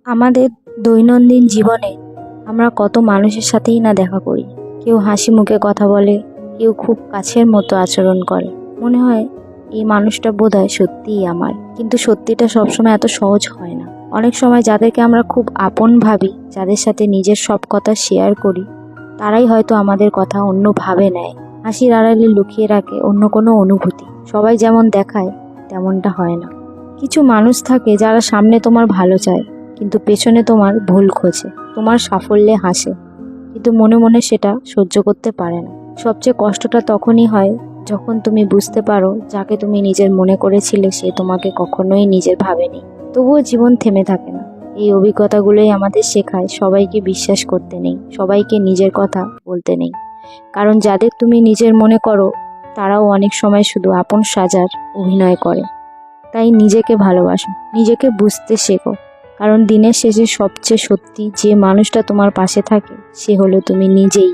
আমাদের দৈনন্দিন জীবনে আমরা কত মানুষের সাথেই না দেখা করি। কেউ হাসি মুখে কথা বলে, কেউ খুব কাছের মতো আচরণ করে। মনে হয় এই মানুষটা বোধহয় সত্যিই আমার, কিন্তু সত্যিটা সবসময় এত সহজ হয় না। অনেক সময় যাদেরকে আমরা খুব আপন ভাবি, যাদের সাথে নিজের সব কথা শেয়ার করি, তারাই হয়তো আমাদের কথা অন্যভাবে নেয়, হাসির আড়ালে লুকিয়ে রাখে অন্য কোনো অনুভূতি। সবাই যেমন দেখায় তেমনটা হয় না। কিছু মানুষ থাকে যারা সামনে তোমার ভালো চায়, কিন্তু পেছনে তোমার ভুল খোঁজে, তোমার সাফল্যে হাসে, কিন্তু মনে মনে সেটা সহ্য করতে পারে না। সবচেয়ে কষ্টটা তখনই হয় যখন তুমি বুঝতে পারো যাকে তুমি নিজের মনে করেছিলে সে তোমাকে কখনোই নিজের ভাবেনি। তবুও জীবন থেমে থাকে না। এই অভিজ্ঞতাগুলোই আমাদের শেখায় সবাইকে বিশ্বাস করতে নেই, সবাইকে নিজের কথা বলতে নেই। কারণ যাদের তুমি নিজের মনে করো তারাও অনেক সময় শুধু আপন সাজার অভিনয় করে। তাই নিজেকে ভালোবাসো, নিজেকে বুঝতে শেখো, কারণ দিনের শেষে সবচেয়ে সত্যি যে মানুষটা তোমার পাশে থাকে সে হলো তুমি নিজেই।